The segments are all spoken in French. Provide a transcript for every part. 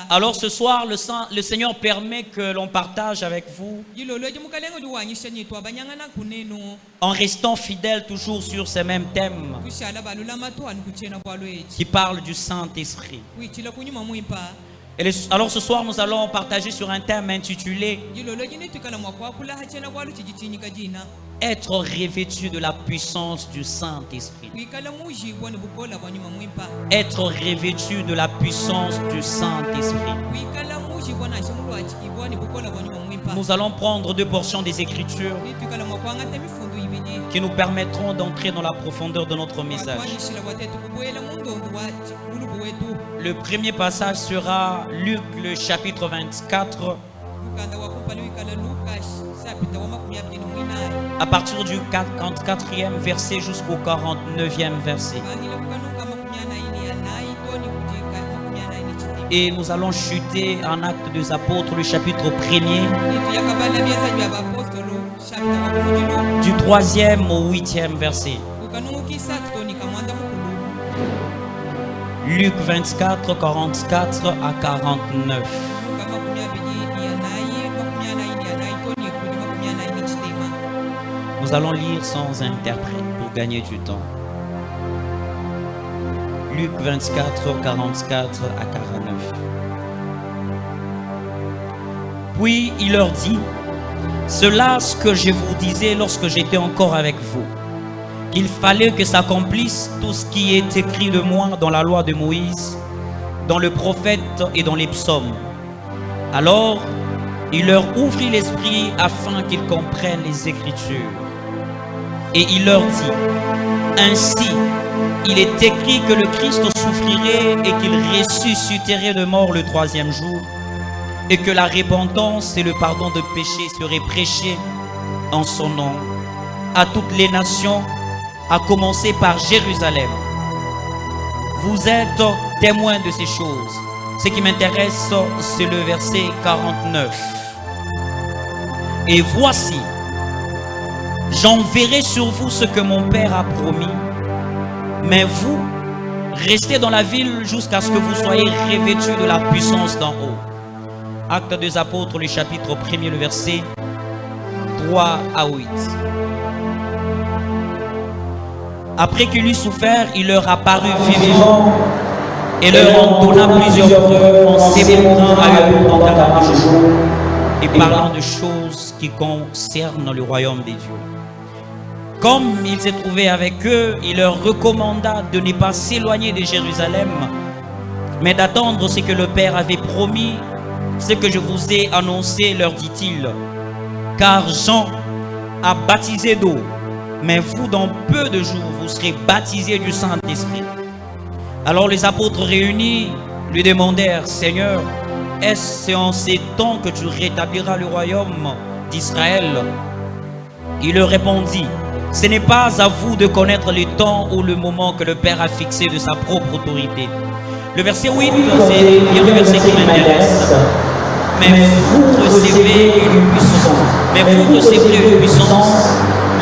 Alors ce soir, le Seigneur permet que l'on partage avec vous en restant fidèle toujours sur ces mêmes thèmes qui parlent du Saint-Esprit. Alors ce soir, nous allons partager sur un thème intitulé « Être revêtu de la puissance du Saint-Esprit ». Être revêtu de la puissance du Saint-Esprit. Nous allons prendre deux portions des Écritures qui nous permettront d'entrer dans la profondeur de notre message. Le premier passage sera Luc, le chapitre 24, à partir du 44e verset jusqu'au 49e verset. Et nous allons chuter en Actes des Apôtres, le chapitre 1er, du 3e au 8e verset. Luc 24, 44 à 49. Nous allons lire sans interprète pour gagner du temps. Luc 24, 44 à 49. Puis il leur dit: cela ce que je vous disais lorsque j'étais encore avec vous, qu'il fallait que s'accomplisse tout ce qui est écrit de moi dans la loi de Moïse, dans le prophète et dans les psaumes. Alors, il leur ouvrit l'esprit afin qu'ils comprennent les Écritures. Et il leur dit: ainsi, il est écrit que le Christ souffrirait et qu'il ressusciterait de mort le 3e jour, et que la repentance et le pardon de péchés seraient prêchés en son nom à toutes les nations, à commencer par Jérusalem. Vous êtes témoins de ces choses. Ce qui m'intéresse, c'est le verset 49. Et voici, j'enverrai sur vous ce que mon Père a promis, mais vous, restez dans la ville jusqu'à ce que vous soyez revêtus de la puissance d'en haut. Actes des Apôtres, le chapitre 1er, le verset 3 à 8. Après qu'il eut souffert, il leur apparut vivant et leur en donna plusieurs preuves en s'émontrant à eux pendant 40 jours et parlant de choses qui concernent le royaume des dieux. Comme il s'est trouvé avec eux, il leur recommanda de ne pas s'éloigner de Jérusalem, mais d'attendre ce que le Père avait promis, ce que je vous ai annoncé, leur dit-il. Car Jean a baptisé d'eau, mais vous, dans peu de jours, vous serez baptisés du Saint-Esprit. Alors les apôtres réunis lui demandèrent: Seigneur, est-ce en ces temps que tu rétabliras le royaume d'Israël? Il leur répondit: ce n'est pas à vous de connaître le temps ou le moment que le Père a fixé de sa propre autorité. Le verset 8, c'est bien le verset qui m'intéresse. Mais vous recevrez une puissance. Mais vous recevrez une puissance,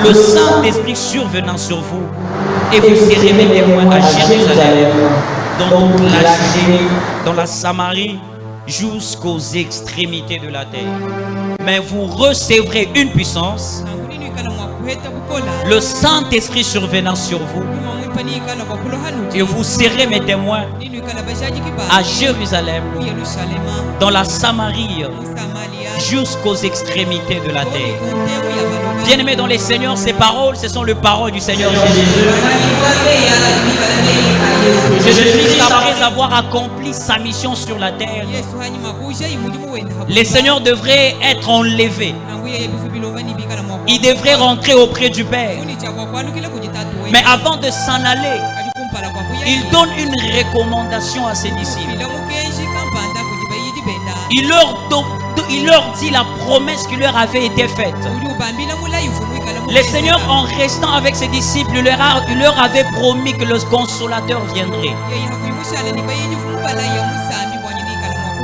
le Saint-Esprit survenant sur vous, et vous serez mes témoins à Jérusalem, dans toute la Judée, dans la Samarie, jusqu'aux extrémités de la terre. Mais vous recevrez une puissance, le Saint-Esprit survenant sur vous, et vous serez mes témoins à Jérusalem, dans la Samarie, jusqu'aux extrémités de la terre. Bien-aimés dans les Seigneurs, ces paroles, ce sont les paroles du Seigneur Jésus. Jésus-Christ, après avoir accompli sa mission sur la terre, les Seigneurs devraient être enlevés. Ils devraient rentrer auprès du Père. Mais avant de s'en aller, il donne une recommandation à ses disciples. Il leur dit la promesse qui leur avait été faite. Le Seigneur, en restant avec ses disciples, il leur avait promis que le Consolateur viendrait.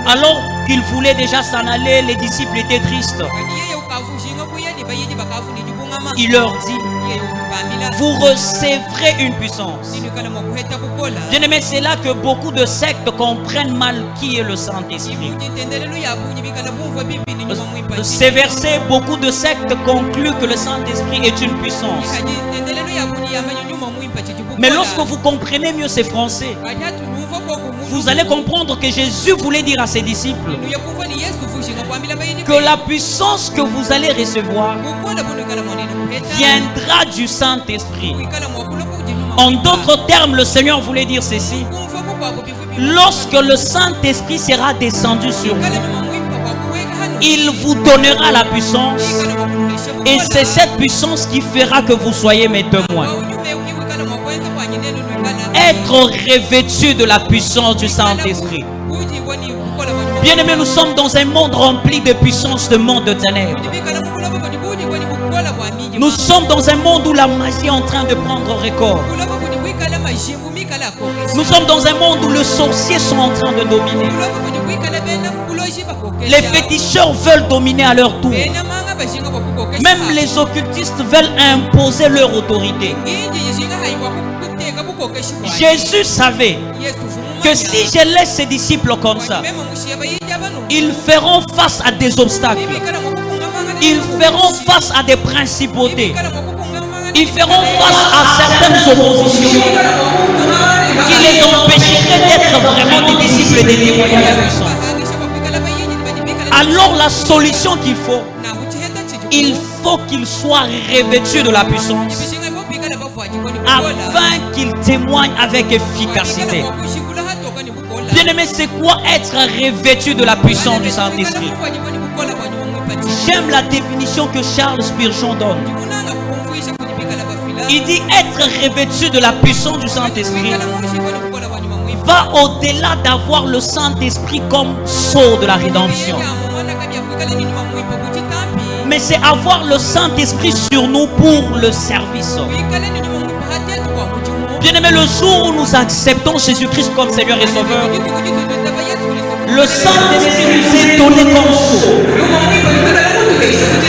Alors qu'il voulait déjà s'en aller, les disciples étaient tristes. Il leur dit: vous recevrez une puissance. Bien-aimé, c'est là que beaucoup de sectes comprennent mal qui est le Saint-Esprit. Ces versets, beaucoup de sectes concluent que le Saint-Esprit est une puissance. Mais lorsque vous comprenez mieux ces français, vous allez comprendre que Jésus voulait dire à ses disciples que la puissance que vous allez recevoir viendra du Saint-Esprit. En d'autres termes, le Seigneur voulait dire ceci: lorsque le Saint-Esprit sera descendu sur vous, il vous donnera la puissance, et c'est cette puissance qui fera que vous soyez mes témoins. Être revêtu de la puissance du Saint-Esprit. Bien-aimés, nous sommes dans un monde rempli de puissance, de monde de ténèbres. Nous sommes dans un monde où la magie est en train de prendre record. Nous sommes dans un monde où les sorciers sont en train de dominer. Les féticheurs veulent dominer à leur tour. Même les occultistes veulent imposer leur autorité. Jésus savait que si je laisse ses disciples comme ça, ils feront face à des obstacles. Ils feront face à des principautés. Ils feront face à certaines oppositions qui les empêcheraient d'être vraiment des disciples et des témoignages puissants. Alors la solution qu'il faut, il faut qu'ils soient revêtus de la puissance afin qu'ils témoignent avec efficacité. Bien-aimé, c'est quoi être revêtu de la puissance du Saint-Esprit? J'aime la définition que Charles Spurgeon donne. Il dit être revêtu de la puissance du Saint-Esprit va au-delà d'avoir le Saint-Esprit comme sceau de la rédemption. Mais c'est avoir le Saint-Esprit sur nous pour le service. Bien-aimé, le jour où nous acceptons Jésus-Christ comme Seigneur et Sauveur, le Saint-Esprit nous est donné comme sceau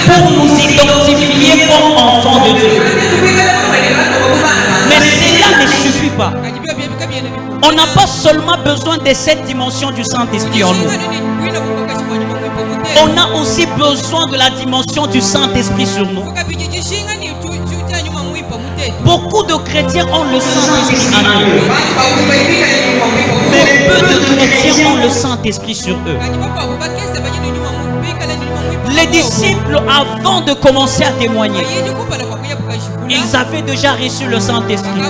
pour nous identifier comme enfants de Dieu. Mais cela ne suffit pas. On n'a pas seulement besoin de cette dimension du Saint-Esprit en nous. On a aussi besoin de la dimension du Saint-Esprit sur nous. Beaucoup de chrétiens ont le Saint-Esprit en eux, mais peu de chrétiens ont le Saint-Esprit sur eux. Les disciples, avant de commencer à témoigner, ils avaient déjà reçu le Saint-Esprit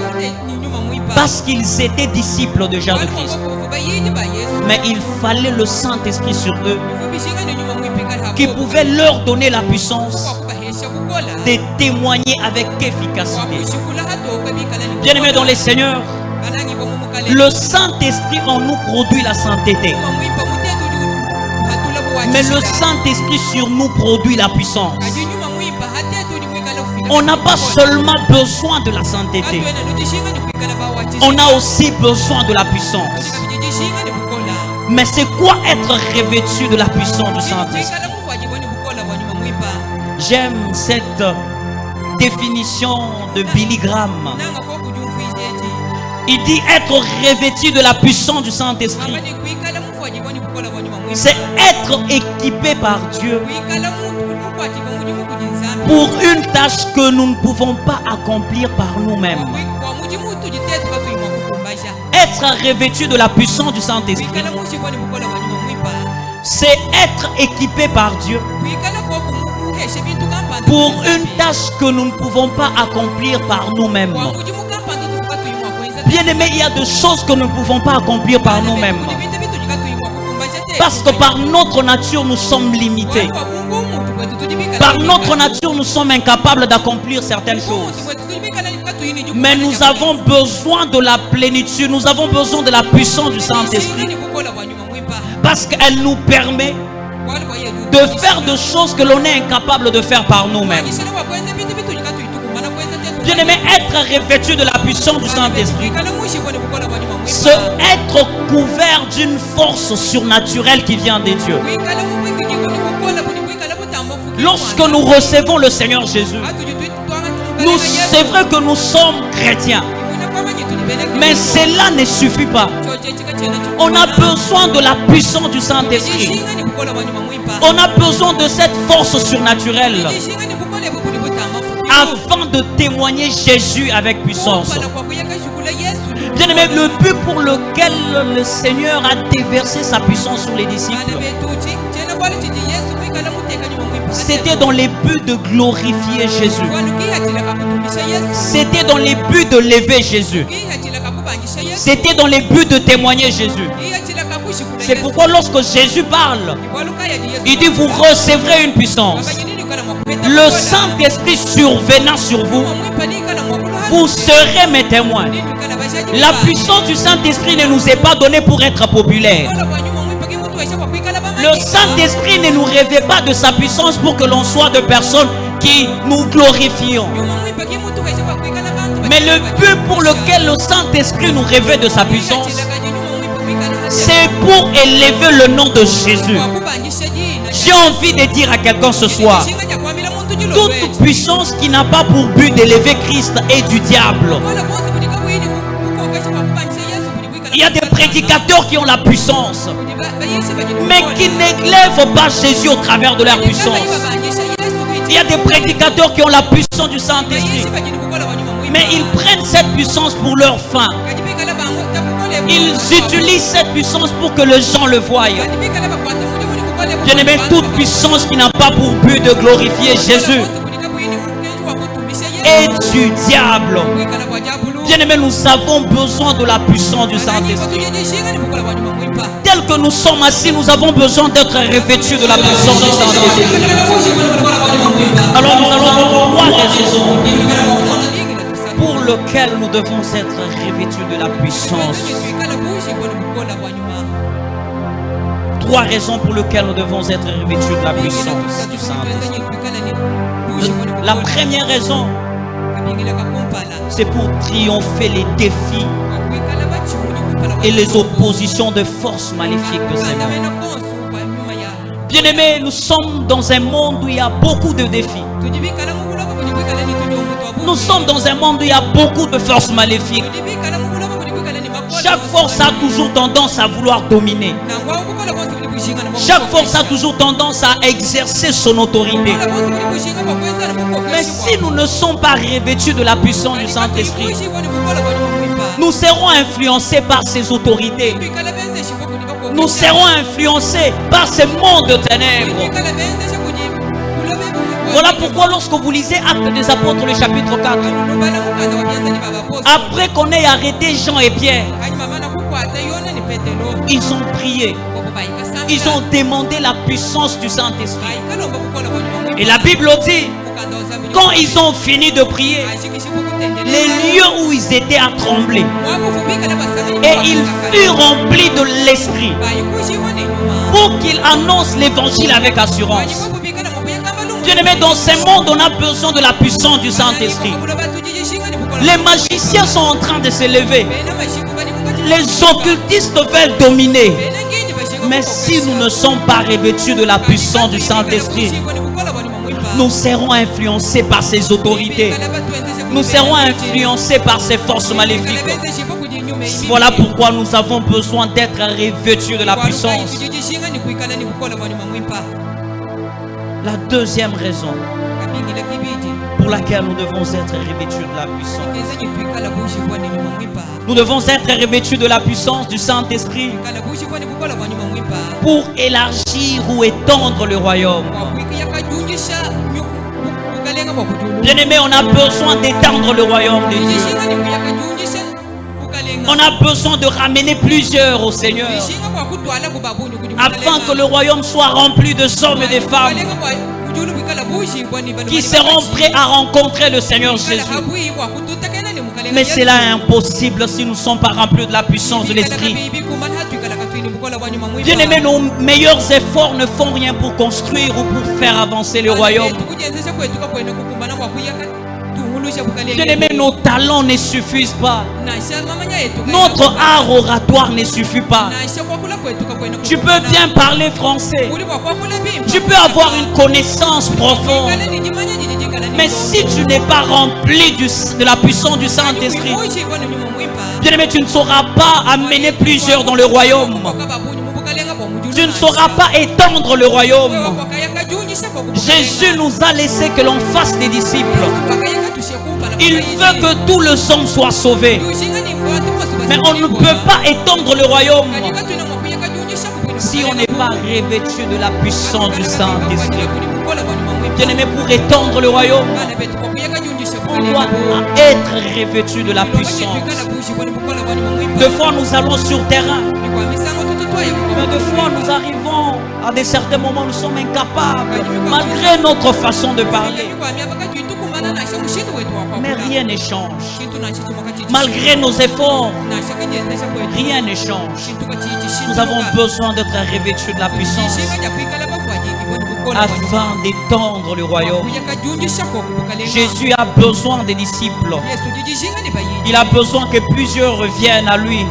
parce qu'ils étaient disciples déjà de Christ. Mais il fallait le Saint-Esprit sur eux qui pouvait leur donner la puissance de témoigner avec efficacité. Bien-aimés dans les Seigneurs, le Saint-Esprit en nous produit la sainteté, mais le Saint-Esprit sur nous produit la puissance. On n'a pas seulement besoin de la sainteté, on a aussi besoin de la puissance. Mais c'est quoi être revêtu de la puissance du Saint-Esprit? J'aime cette définition de Billy Graham. Il dit être revêtu de la puissance du Saint-Esprit, c'est être équipé par Dieu pour une tâche que nous ne pouvons pas accomplir par nous-mêmes. Être revêtu de la puissance du Saint-Esprit, c'est être équipé par Dieu pour une tâche que nous ne pouvons pas accomplir par nous-mêmes. Bien aimé, il y a des choses que nous ne pouvons pas accomplir par nous-mêmes, parce que par notre nature nous sommes limités. Par notre nature nous sommes incapables d'accomplir certaines choses. Mais nous avons besoin de la plénitude, nous avons besoin de la puissance du Saint-Esprit, parce qu'elle nous permet de faire des choses que l'on est incapable de faire par nous-mêmes. Bien aimé, être revêtu de la puissance du Saint-Esprit, c'est être couvert d'une force surnaturelle qui vient de Dieu. Lorsque nous recevons le Seigneur Jésus, C'est vrai que nous sommes chrétiens, mais cela ne suffit pas. On a besoin de la puissance du Saint-Esprit. On a besoin de cette force surnaturelle afin de témoigner Jésus avec puissance. Bien-aimé, le but pour lequel le Seigneur a déversé sa puissance sur les disciples, c'était dans les buts de glorifier Jésus. C'était dans les buts de lever Jésus. C'était dans les buts de témoigner Jésus. C'est pourquoi lorsque Jésus parle, il dit: vous recevrez une puissance. Le Saint-Esprit survenant sur vous, vous serez mes témoins. La puissance du Saint-Esprit ne nous est pas donnée pour être populaire. Le Saint-Esprit ne nous revêt pas de sa puissance pour que l'on soit de personnes qui nous glorifions. Mais le but pour lequel le Saint-Esprit nous revêt de sa puissance, c'est pour élever le nom de Jésus. J'ai envie de dire à quelqu'un ce soir, toute puissance qui n'a pas pour but d'élever Christ est du diable. Il y a des prédicateurs qui ont la puissance, mais qui n'élèvent pas Jésus au travers de leur puissance. Il y a des prédicateurs qui ont la puissance du Saint-Esprit, mais ils prennent cette puissance pour leur fin. Ils utilisent cette puissance pour que les gens le voient. Bien-aimé, toute puissance qui n'a pas pour but de glorifier Jésus est du diable. Bien-aimé, nous avons besoin de la puissance du Saint-Esprit. Tel que nous sommes assis, nous avons besoin d'être revêtus de la puissance du Saint-Esprit. Alors nous allons voir 3 raisons pour lesquelles nous devons être revêtus de la puissance. 3 raisons pour lesquelles nous devons être revêtus de la puissance du Saint-Esprit. La première raison, c'est pour triompher les défis et les oppositions de forces maléfiques de ces mondes. Bien-aimés, nous sommes dans un monde où il y a beaucoup de défis. Nous sommes dans un monde où il y a beaucoup de forces maléfiques. Chaque force a toujours tendance à vouloir dominer. Chaque force a toujours tendance à exercer son autorité. Mais si nous ne sommes pas revêtus de la puissance du Saint-Esprit, nous serons influencés par ces autorités. Nous serons influencés par ce monde de ténèbres. Voilà pourquoi lorsque vous lisez Actes des Apôtres, le chapitre 4, après qu'on ait arrêté Jean et Pierre, ils ont prié. Ils ont demandé la puissance du Saint-Esprit. Et la Bible dit, quand ils ont fini de prier, les lieux où ils étaient à trembler. Et ils furent remplis de l'Esprit pour qu'ils annoncent l'évangile avec assurance. Bien-aimés, dans ce monde, on a besoin de la puissance du Saint-Esprit. Les magiciens sont en train de s'élever. Les occultistes veulent dominer. Mais si nous ne sommes pas revêtus de la puissance du Saint-Esprit, nous serons influencés par ces autorités. Nous serons influencés par ces forces maléfiques. Voilà pourquoi nous avons besoin d'être revêtus de la puissance. La deuxième raison pour laquelle nous devons être revêtus de la puissance. Nous devons être revêtus de la puissance du Saint-Esprit pour élargir ou étendre le royaume. Bien-aimés, on a besoin d'étendre le royaume de Dieu. On a besoin de ramener plusieurs au Seigneur afin que le royaume soit rempli de hommes et de femmes qui seront prêts à rencontrer le Seigneur Jésus. Mais cela est impossible si nous ne sommes pas remplis de la puissance de l'Esprit. Bien-aimés, nos meilleurs efforts ne font rien pour construire ou pour faire avancer le royaume. Bien-aimés, nos talents ne suffisent pas. Notre art oratoire ne suffit pas. Tu peux bien parler français. Tu peux avoir une connaissance profonde. Mais si tu n'es pas rempli de la puissance du Saint-Esprit, bien-aimé, tu ne sauras pas amener plusieurs dans le royaume. Tu ne sauras pas étendre le royaume. Jésus nous a laissé que l'on fasse des disciples. Il veut que tout le sang soit sauvé. Mais on ne peut pas étendre le royaume si on n'est pas revêtu de la puissance du Saint-Esprit. Bien-aimé, pour étendre le royaume, on doit être revêtu de la puissance. Deux fois nous allons sur terrain, mais deux fois nous arrivons à des certains moments, nous sommes incapables, malgré notre façon de parler. Mais rien ne change. Malgré nos efforts, rien ne change. Nous avons besoin d'être revêtus de la puissance afin d'étendre le royaume. Jésus a besoin des disciples. Il a besoin que plusieurs reviennent à lui.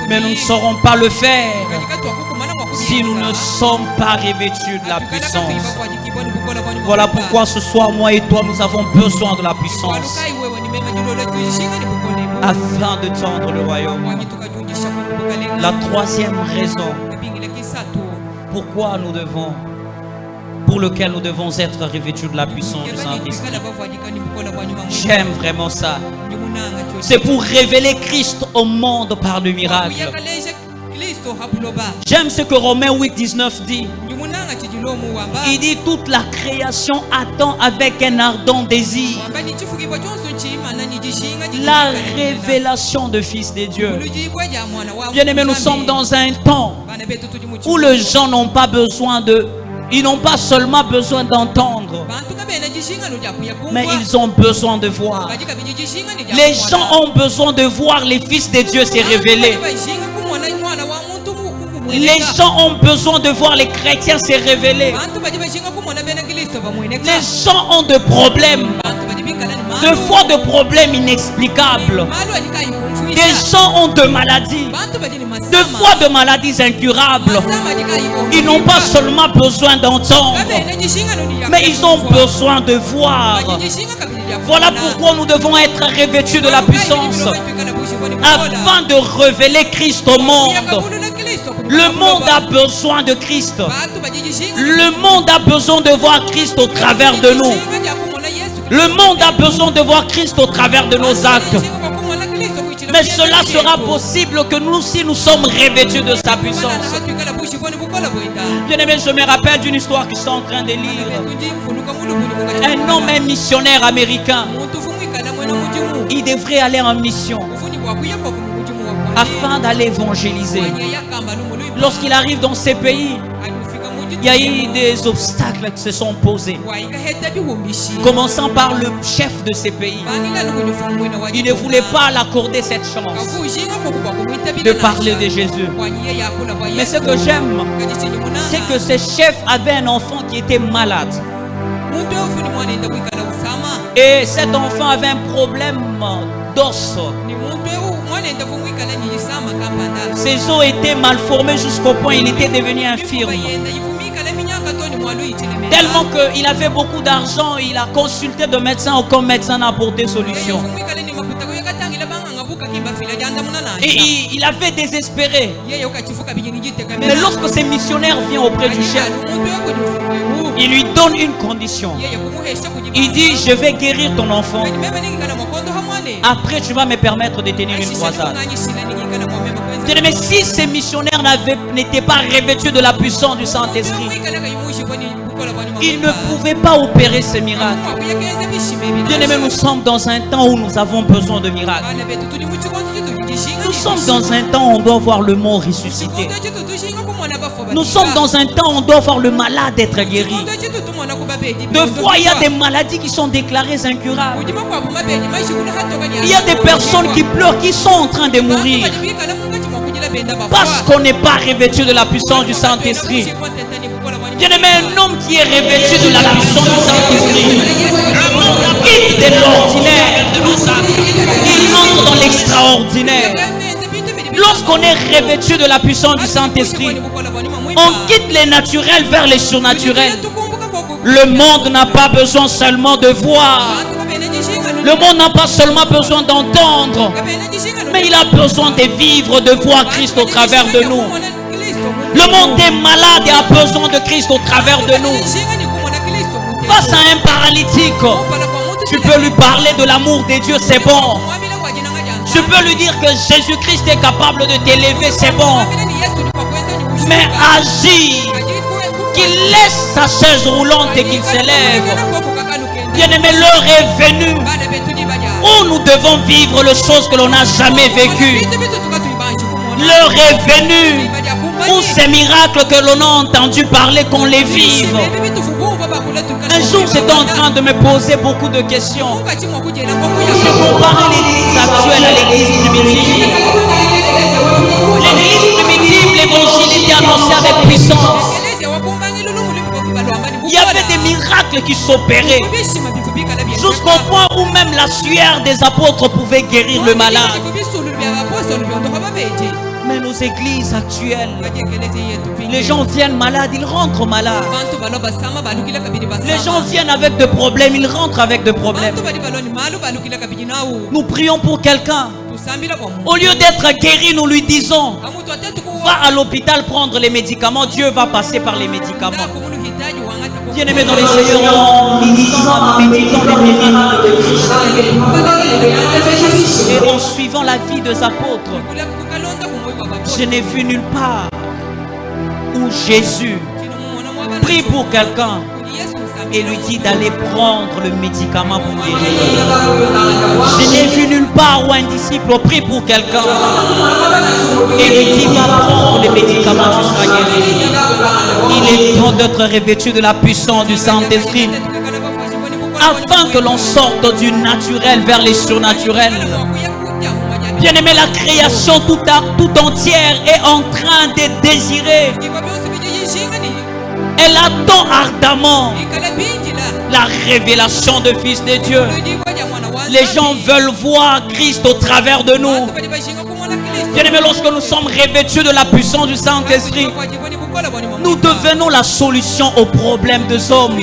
Mais nous ne saurons pas le faire si nous ne sommes pas revêtus de la puissance. Voilà pourquoi ce soir, moi et toi, nous avons besoin de la puissance afin d'étendre le royaume. La troisième raison pour lequel nous devons être revêtus de la puissance du Saint-Esprit. J'aime vraiment ça. C'est pour révéler Christ au monde par le miracle. J'aime ce que Romains 8, 19 dit. Il dit toute la création attend avec un ardent désir la révélation de Fils de Dieu. Bien-aimés, nous sommes dans un temps où les gens n'ont pas besoin ils n'ont pas seulement besoin d'entendre, mais ils ont besoin de voir. Les gens ont besoin de voir les fils de Dieu se révéler. Les gens ont besoin de voir les chrétiens se révéler. Les gens ont des problèmes, deux fois de problèmes inexplicables. Des gens ont de maladies, deux fois de maladies incurables. Ils n'ont pas seulement besoin d'entendre, mais ils ont besoin de voir. Voilà pourquoi nous devons être revêtus de la puissance afin de révéler Christ au monde. Le monde a besoin de Christ. Le monde a besoin de voir Christ au travers de nous. Le monde a besoin de voir Christ au travers de nos actes. Mais cela sera possible que nous, si nous sommes revêtus de sa puissance. Bien-aimé, je me rappelle d'une histoire que je suis en train de lire. Un homme, un missionnaire américain, il devrait aller en mission afin d'aller évangéliser. Lorsqu'il arrive dans ces pays, il y a eu des obstacles qui se sont posés. Commençant par le chef de ces pays. Il ne voulait pas l'accorder cette chance de parler de Jésus. Mais ce que j'aime, c'est que ce chef avait un enfant qui était malade. Et cet enfant avait un problème d'os. Ses os étaient mal formés jusqu'au point où il était devenu infirme. Tellement qu'il avait beaucoup d'argent, il a consulté de médecins, aucun médecin n'a apporté solution. Et il avait désespéré. Mais lorsque ces missionnaires viennent auprès du chef, il lui donne une condition. Il dit, je vais guérir ton enfant. Après, tu vas me permettre de tenir une croisade. Mais si ces missionnaires n'étaient pas revêtus de la puissance du Saint-Esprit, ils ne pouvaient pas opérer ces miracles. Bien-aimés, nous sommes dans un temps où nous avons besoin de miracles. Nous sommes dans un temps où on doit voir le mort ressusciter. Nous sommes dans un temps où on doit voir le malade être guéri. Deux fois, il y a des maladies qui sont déclarées incurables. Il y a des personnes qui pleurent, qui sont en train de mourir. Parce qu'on n'est pas revêtu de la puissance du Saint-Esprit. Bien-aimé, un homme qui est revêtu de la puissance du Saint-Esprit quitte de l'ordinaire. Il entre dans l'extraordinaire. Lorsqu'on est revêtu de la puissance du Saint-Esprit, on quitte les naturels vers les surnaturels. Le monde n'a pas besoin seulement de voir. Le monde n'a pas seulement besoin d'entendre, mais il a besoin de vivre, de voir Christ au travers de nous. Le monde est malade et a besoin de Christ au travers de nous. Face à un paralytique, tu peux lui parler de l'amour de Dieu, c'est bon. Tu peux lui dire que Jésus-Christ est capable de t'élever, c'est bon. Mais agis, qu'il laisse sa chaise roulante et qu'il s'élève. Bien-aimé, l'heure est venue où nous devons vivre les choses que l'on n'a jamais vécues. L'heure est venue où ces miracles que l'on a entendu parler, qu'on les vive. Un jour, j'étais en train de me poser beaucoup de questions. Je comparais l'église actuelle à l'église primitive. L'église primitive, l'évangile était annoncé avec puissance. Il y avait des miracles qui s'opéraient, jusqu'au point où même la sueur des apôtres pouvait guérir le malade. Mais nos églises actuelles, les gens viennent malades, ils rentrent malades. Les gens viennent avec des problèmes, ils rentrent avec des problèmes. Nous prions pour quelqu'un. Au lieu d'être guéri, nous lui disons: va à l'hôpital prendre les médicaments, Dieu va passer par les médicaments. Bien-aimés dans les Seigneurs, en méditant les miracles de Christ et en suivant la vie des apôtres, je n'ai vu nulle part où Jésus prie pour quelqu'un et lui dit d'aller prendre le médicament pour guérir. Je n'ai vu nulle part où un disciple prie pour quelqu'un et lui dit: va prendre le médicament, tu seras guéri. Il est temps d'être revêtu de la puissance du Saint-Esprit afin que l'on sorte du naturel vers les surnaturels. Bien-aimé, la création tout entière est en train de désirer. Elle attend ardemment la révélation de Fils de Dieu. Les gens veulent voir Christ au travers de nous. Bien-aimé, lorsque nous sommes revêtus de la puissance du Saint-Esprit, nous devenons la solution aux problèmes des hommes.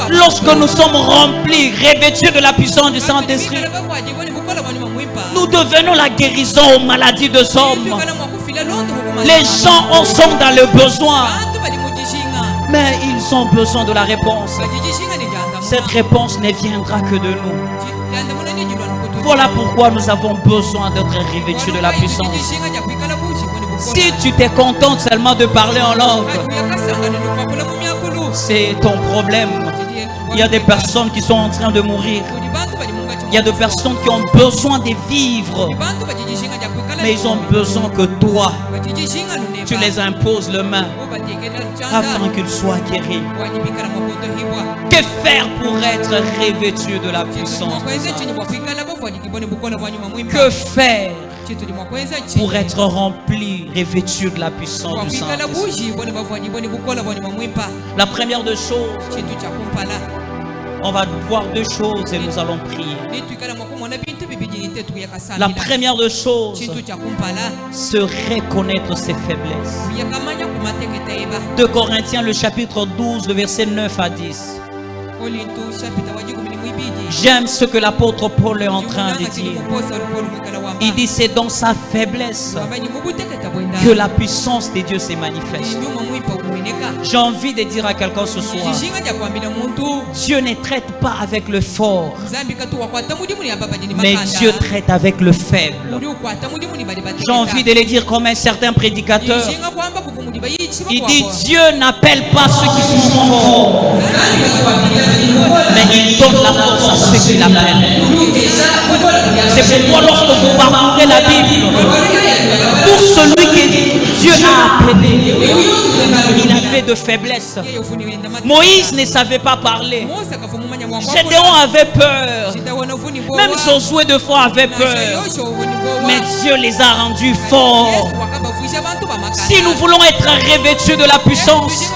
Lorsque nous sommes remplis, revêtus de la puissance du Saint-Esprit, nous devenons la guérison aux maladies des hommes. Les gens sont dans le besoin, mais ils ont besoin de la réponse. Cette réponse ne viendra que de nous. Voilà pourquoi nous avons besoin d'être revêtus de la puissance. Si tu te contentes seulement de parler en langue, c'est ton problème. Il y a des personnes qui sont en train de mourir. Il y a des personnes qui ont besoin de vivre, mais ils ont besoin que toi, tu les imposes les mains afin qu'ils soient guéris. Que faire pour être revêtu de la puissance? Que faire pour être rempli, revêtu de la puissance du Saint-Esprit? La première des choses, on va voir deux choses et nous allons prier. La première des choses, se reconnaître ses faiblesses. 2 Corinthiens, le chapitre 12, le verset 9 à 10. J'aime ce que l'apôtre Paul est en train de dire. Il dit: c'est dans sa faiblesse que la puissance de Dieu se manifeste. J'ai envie de dire à quelqu'un ce soir: Dieu ne traite pas avec le fort, mais Dieu traite avec le faible. J'ai envie de le dire comme un certain prédicateur. Il dit: Dieu n'appelle pas ceux qui sont forts, mais il donne la force à ceux qui l'appellent. C'est pourquoi lorsque vous parcourez la Bible, tout celui que Dieu a appelé, il avait de faiblesse. Moïse ne savait pas parler. Gédéon avait peur. Même Josué de fois avait peur. Mais Dieu les a rendus forts. Si nous voulons être revêtus de la puissance,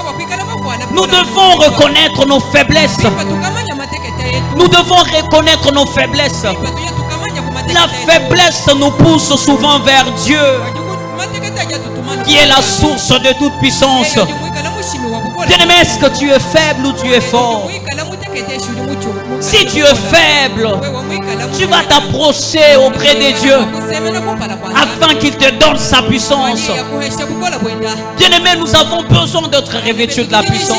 nous devons reconnaître nos faiblesses. Nous devons reconnaître nos faiblesses. La faiblesse nous pousse souvent vers Dieu, qui est la source de toute puissance. Bien-aimé, est-ce que tu es faible ou tu es fort? Si tu es faible, tu vas t'approcher auprès de Dieu afin qu'il te donne sa puissance. Bien-aimé, nous avons besoin d'être revêtus de la puissance.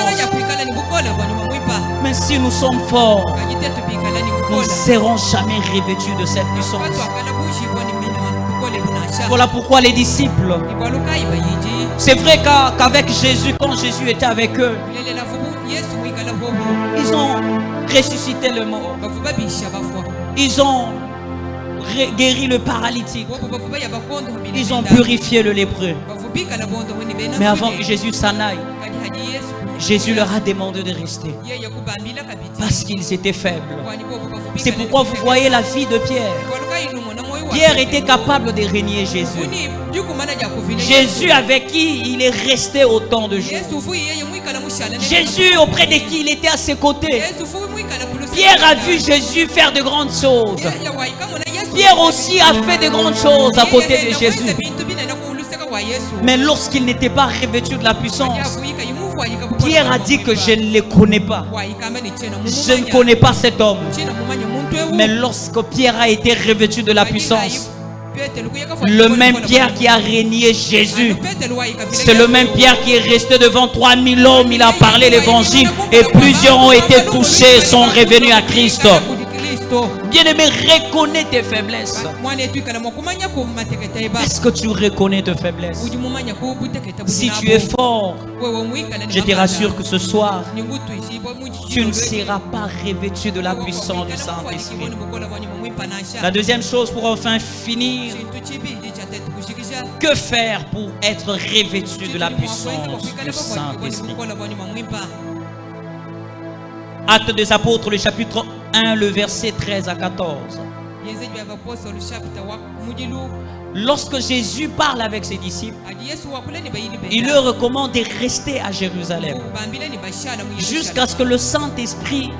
Mais si nous sommes forts, nous ne serons jamais revêtus de cette puissance. Voilà pourquoi les disciples, c'est vrai qu'avec Jésus, quand Jésus était avec eux, ils ont ressuscité le mort. Ils ont guéri le paralytique. Ils ont purifié le lépreux. Mais avant que Jésus s'en aille, Jésus leur a demandé de rester parce qu'ils étaient faibles. C'est pourquoi vous voyez la vie de Pierre. Pierre était capable de régner Jésus. Jésus avec qui il est resté au temps de Jésus. Jésus auprès de qui il était à ses côtés. Pierre a vu Jésus faire de grandes choses. Pierre aussi a fait de grandes choses à côté de Jésus. Mais lorsqu'il n'était pas revêtu de la puissance, Pierre a dit que je ne le connais pas. Je ne connais pas cet homme. Mais lorsque Pierre a été revêtu de la puissance, le même Pierre qui a régné Jésus, c'est le même Pierre qui est resté devant 3000 hommes. Il a parlé l'évangile et plusieurs ont été touchés, sont revenus à Christ. Bien-aimé, reconnais tes faiblesses. Est-ce que tu reconnais tes faiblesses? Si tu es fort, je te rassure que ce soir, tu ne seras pas revêtu de la puissance du Saint-Esprit. La deuxième chose, pour enfin finir, que faire pour être revêtu de la puissance du Saint-Esprit? Actes des Apôtres, le chapitre 1, le verset 13 à 14. Lorsque Jésus parle avec ses disciples, il leur recommande de rester à Jérusalem jusqu'à ce que le Saint-Esprit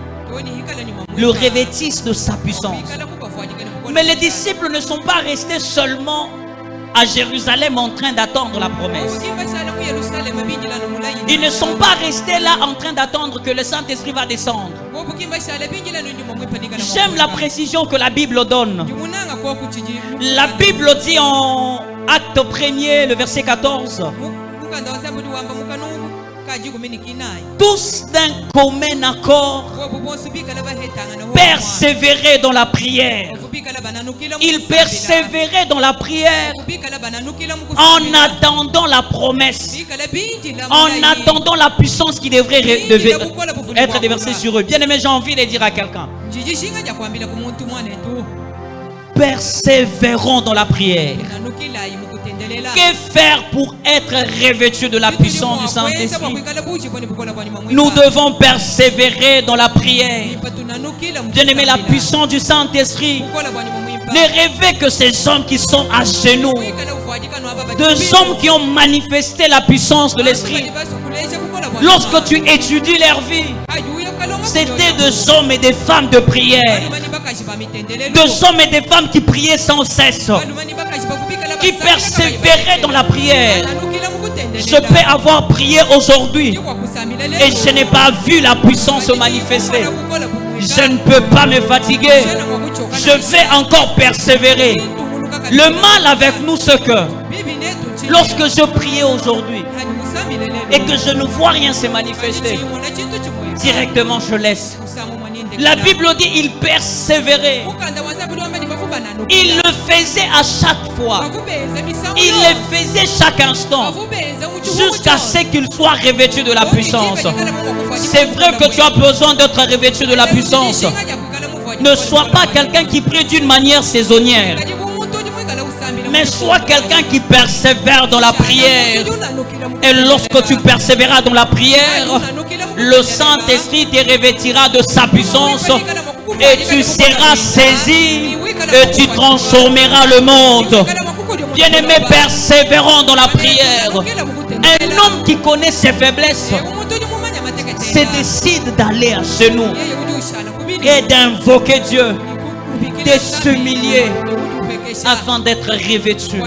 le revêtisse de sa puissance. Mais les disciples ne sont pas restés seulement à Jérusalem en train d'attendre la promesse. Ils ne sont pas restés là en train d'attendre que le Saint-Esprit va descendre. J'aime la précision que la Bible donne. La Bible dit en Acte 1er, le verset 14, tous d'un commun accord persévéraient dans la prière. Ils persévéraient dans la prière en attendant la promesse, en attendant la puissance qui devrait être déversée sur eux. Bien aimé, j'ai envie de dire à quelqu'un, persévérons dans la prière. Que faire pour être revêtu de la puissance du Saint-Esprit? Nous devons persévérer dans la prière. Bien-aimé, la puissance du Saint-Esprit ne rêvez que ces hommes qui sont à genoux, deux hommes qui ont manifesté la puissance de l'Esprit. Lorsque tu étudies leur vie, c'était deux hommes et des femmes de prière. Deux hommes et des femmes qui priaient sans cesse, qui persévéraient dans la prière. Je peux avoir prié aujourd'hui et je n'ai pas vu la puissance se manifester. Je ne peux pas me fatiguer. Je vais encore persévérer. Le mal avec nous, c'est que lorsque je priais aujourd'hui et que je ne vois rien se manifester, directement je laisse. La Bible dit il persévérait. Il le faisait à chaque fois. Il le faisait chaque instant jusqu'à ce qu'il soit revêtu de la puissance. C'est vrai que tu as besoin d'être revêtu de la puissance. Ne sois pas quelqu'un qui prie d'une manière saisonnière, mais sois quelqu'un qui persévère dans la prière. Et lorsque tu persévéreras dans la prière, le Saint-Esprit te revêtira de sa puissance et tu seras saisi et tu transformeras le monde. Bien-aimé, persévérons dans la prière. Un homme qui connaît ses faiblesses se décide d'aller à genoux et d'invoquer Dieu, de s'humilier afin d'être revêtu.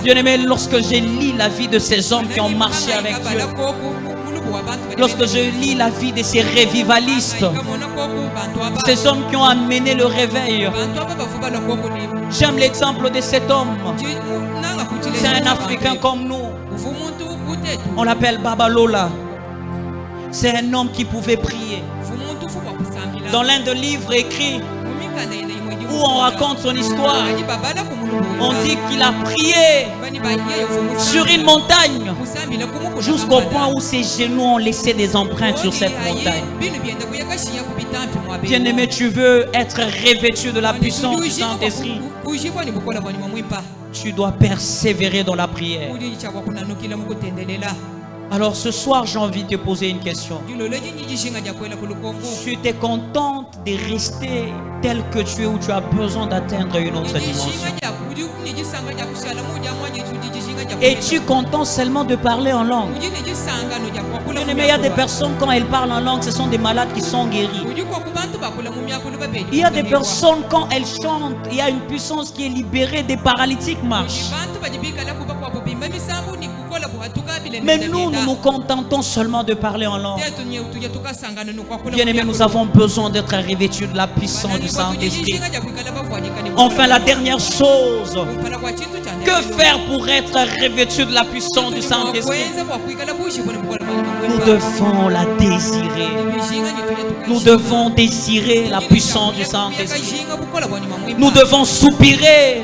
Bien-aimé, lorsque je lis la vie de ces hommes qui ont marché avec Dieu, lorsque je lis la vie de ces revivalistes, ces hommes qui ont amené le réveil, j'aime l'exemple de cet homme. C'est un Africain comme nous. On l'appelle Baba Lola. C'est un homme qui pouvait prier. Dans l'un des livres écrits où on raconte son histoire, on dit qu'il a prié sur une montagne jusqu'au point où ses genoux ont laissé des empreintes sur cette montagne. Bien-aimé, tu veux être revêtu de la puissance du Saint-Esprit, tu dois persévérer dans la prière. Alors ce soir, j'ai envie de te poser une question. Tu es contente de rester tel que tu es ou tu as besoin d'atteindre une autre dimension? Es-tu content seulement de parler en langue? Mais il y a des personnes, quand elles parlent en langue, ce sont des malades qui sont guéris. Il y a des personnes, quand elles chantent, il y a une puissance qui est libérée, des paralytiques marchent. Mais nous nous contentons seulement de parler en langue. Bien-aimés, nous avons besoin d'être revêtus de la puissance du Saint-Esprit. Enfin, la dernière chose, que faire pour être revêtus de la puissance du Saint-Esprit? Nous devons la désirer. Nous devons désirer la puissance du Saint-Esprit. Nous devons soupirer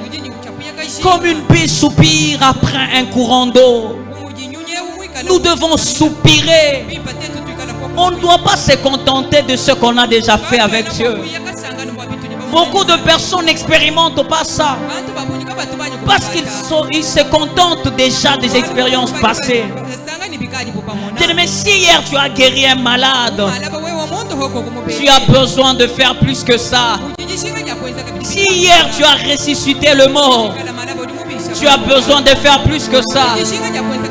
comme une bille soupire après un courant d'eau. Nous devons soupirer. On ne doit pas se contenter de ce qu'on a déjà fait avec Dieu. Beaucoup de personnes n'expérimentent pas ça parce qu'ils se contentent déjà des expériences passées. Mais si hier tu as guéri un malade, tu as besoin de faire plus que ça. Si hier tu as ressuscité le mort, tu as besoin de faire plus que ça.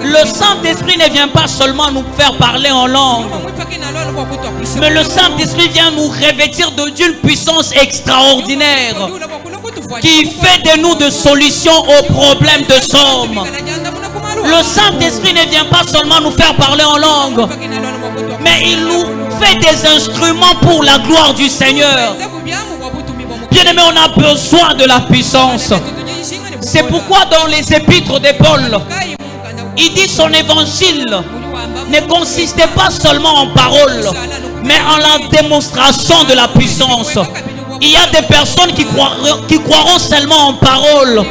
Le Saint-Esprit ne vient pas seulement nous faire parler en langue, mais le Saint-Esprit vient nous revêtir d'une puissance extraordinaire qui fait de nous de solutions aux problèmes de somme. Le Saint-Esprit ne vient pas seulement nous faire parler en langue, mais il nous fait des instruments pour la gloire du Seigneur. Bien-aimés, on a besoin de la puissance. C'est pourquoi dans les épîtres de Paul, il dit son évangile ne consistait pas seulement en paroles, mais en la démonstration de la puissance. Il y a des personnes qui croiront seulement en paroles,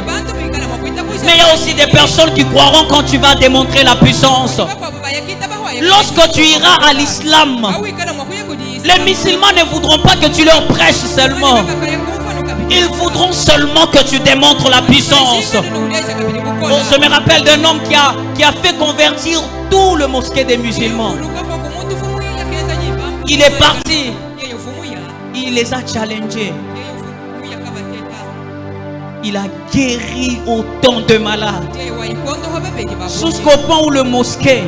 mais il y a aussi des personnes qui croiront quand tu vas démontrer la puissance. Lorsque tu iras à l'islam, les musulmans ne voudront pas que tu leur prêches seulement. Ils voudront seulement que tu démontres la puissance. Oh, je me rappelle d'un homme qui a fait convertir tout le mosquée des musulmans. Il est parti. Il les a challengés. Il a guéri autant de malades. Jusqu'au point où le mosquée,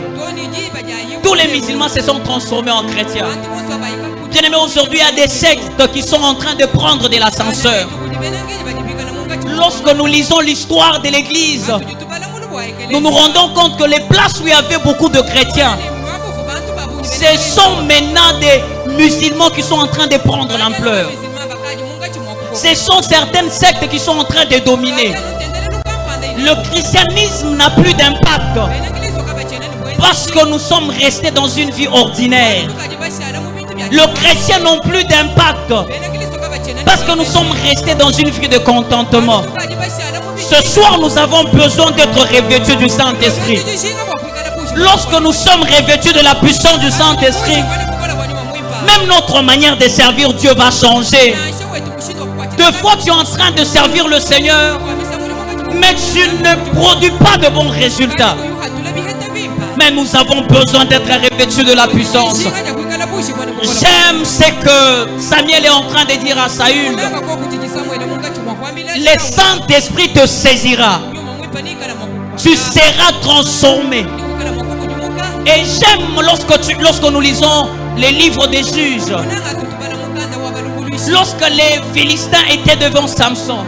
tous les musulmans se sont transformés en chrétiens. Bien-aimés, aujourd'hui, il y a des sectes qui sont en train de prendre de l'ascenseur. Lorsque nous lisons l'histoire de l'église, nous nous rendons compte que les places où il y avait beaucoup de chrétiens, ce sont maintenant des musulmans qui sont en train de prendre l'ampleur. Ce sont certaines sectes qui sont en train de dominer. Le christianisme n'a plus d'impact parce que nous sommes restés dans une vie ordinaire. Le chrétien n'a plus d'impact parce que nous sommes restés dans une vie de contentement. Ce soir, nous avons besoin d'être revêtus du Saint-Esprit. Lorsque nous sommes revêtus de la puissance du Saint-Esprit, même notre manière de servir Dieu va changer. Deux fois, tu es en train de servir le Seigneur, mais tu ne produis pas de bons résultats. Mais nous avons besoin d'être revêtus de la puissance. J'aime ce que Samuel est en train de dire à Saül. Le Saint-Esprit te saisira. Tu seras transformé. Et j'aime lorsque nous lisons les livres des juges. Lorsque les Philistins étaient devant Samson,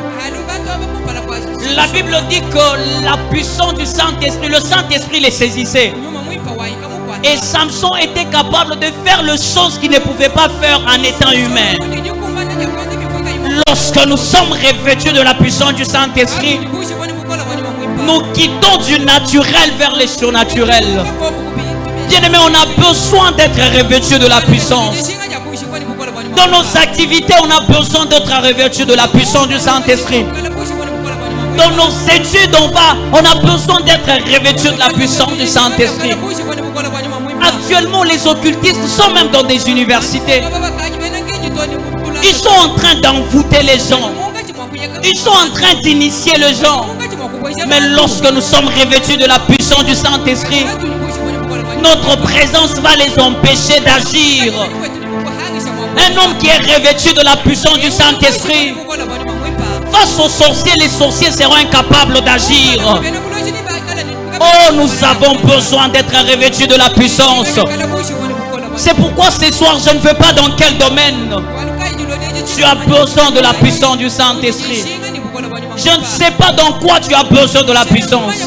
La Bible dit que la puissance du Saint-Esprit, le Saint-Esprit les saisissait. Et Samson était capable de faire les choses qu'il ne pouvait pas faire en étant humain. Lorsque nous sommes revêtus de la puissance du Saint-Esprit, nous quittons du naturel vers le surnaturel. Bien-aimés, on a besoin d'être revêtus de la puissance. Dans nos activités, on a besoin d'être revêtus de la puissance du Saint-Esprit. Dans nos études, on a besoin d'être revêtus de la puissance du Saint-Esprit. Actuellement, les occultistes sont même dans des universités. Ils sont en train d'envoûter les gens. Ils sont en train d'initier les gens. Mais lorsque nous sommes revêtus de la puissance du Saint-Esprit, notre présence va les empêcher d'agir. Un homme qui est revêtu de la puissance du Saint-Esprit, face aux sorciers, les sorciers seront incapables d'agir. Oh, nous avons besoin d'être revêtus de la puissance. C'est pourquoi ce soir, je ne veux pas dans quel domaine. Tu as besoin de la puissance du Saint-Esprit. Je ne sais pas dans quoi tu as besoin de la puissance.